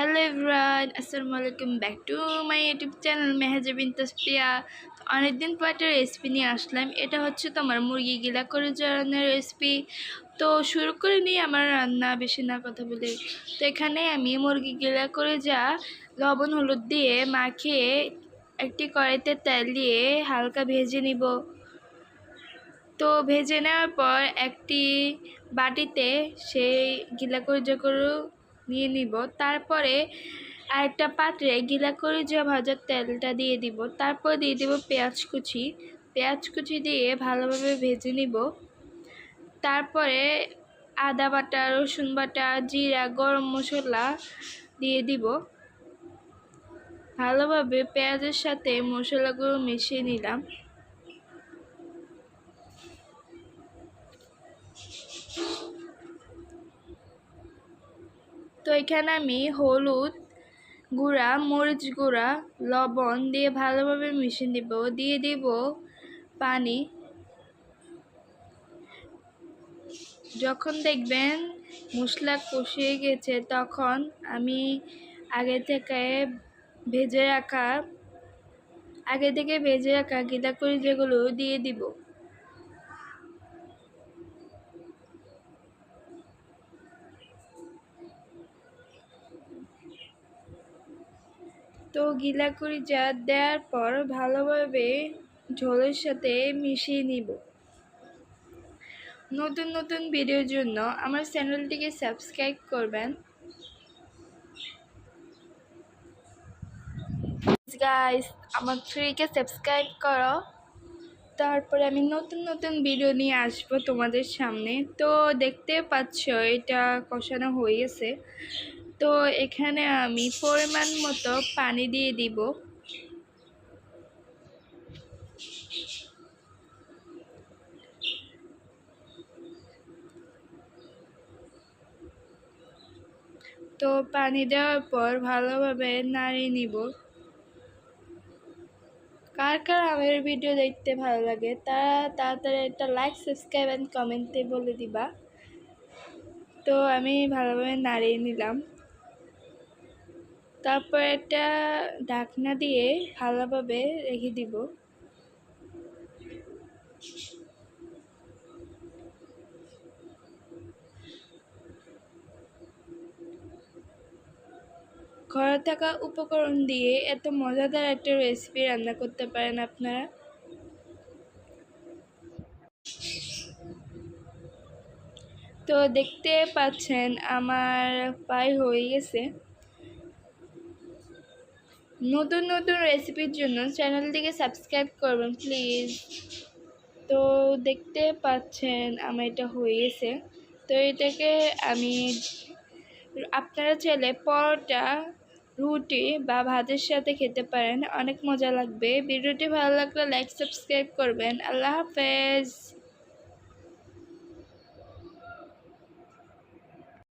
Hello everyone, আসসালামু আলাইকুম, back to my YouTube channel Meheja Binte Priya. অনেকদিন পর একটা রেসিপি নিয়ে আসলাম। এটা হচ্ছে তোমার মুরগি গিলা করে রান্নার রেসিপি। তো শুরু করে নিই আমার রান্না, বেশি না কথা বলে। তো এখানে আমি মুরগি গিলা করে লবণ হলুদ দিয়ে মাখিয়ে একটি কড়াইতে তেল দিয়ে হালকা ভেজে নিব। তো ভেজে নেওয়ার পর একটি বাটিতে সেই গিলা করে নিয়ে নিব। তারপরে আরেকটা পাত্রে গিলা করে ভাজার তেলটা দিয়ে দিব। তারপর দিয়ে দিব পেঁয়াজ কুচি দিয়ে ভালোভাবে ভেজে নিব। তারপরে আদা বাটা, রসুন বাটা, জিরা, গরম মশলা দিয়ে দিব। ভালোভাবে পেঁয়াজের সাথে মশলাগুলো মিশিয়ে নিলাম। তো এখানে আমি হলুদ গুঁড়া, মরিচ গুঁড়া, লবণ দিয়ে ভালোভাবে মিশিয়ে দিব। দিয়ে দিব পানি। যখন দেখবেন মশলা কষিয়ে গেছে তখন আমি আগে থেকে ভেজে রাখা গিলা করি যেগুলো দিয়ে দিব। তো গিলা করি দেওয়ার পর ভালোভাবে ঝোলের সাথে মিশিয়ে নিব। নতুন নতুন ভিডিওর জন্য আমার চ্যানেলটিকে সাবস্ক্রাইব করবেন। গাইস, আমার চ্যানেলকে সাবস্ক্রাইব করো। তারপরে আমি নতুন নতুন ভিডিও নিয়ে আসবো তোমাদের সামনে। তো দেখতে পাচ্ছ এটা কষানো হয়ে গেছে। তো এখানে আমি পরিমাণ মতো পানি দিয়ে দিব। তো পানি দেওয়ার পর ভালোভাবে নাড়িয়ে নিব। কার কার আমার ভিডিও দেখতে ভালো লাগে তারা তাড়াতাড়ি একটা লাইক, সাবস্ক্রাইব অ্যান্ড কমেন্টে বলে দিবা। তো আমি ভালোভাবে নাড়িয়ে নিলাম। তারপর একটা ঢাকনা দিয়ে ভালোভাবে রেখে দিব। ঘরে থাকা উপকরণ দিয়ে এত মজাদার একটা রেসিপি রান্না করতে পারেন আপনারা। তো দেখতে পাচ্ছেন আমার প্রায় হয়ে গেছে। নতুন নতুন রেসিপির জন্য চ্যানেলটিকে সাবস্ক্রাইব করবেন প্লিজ। তো দেখতে পাচ্ছেন আমার এটা হয়ে গেছে। তো এটাকে আমি আপনারা চাইলে পরোটা, রুটি বা ভাতের সাথে খেতে পারেন, অনেক মজা লাগবে। ভিডিওটি ভালো লাগলে লাইক, সাবস্ক্রাইব করবেন। আল্লাহ হাফেজ।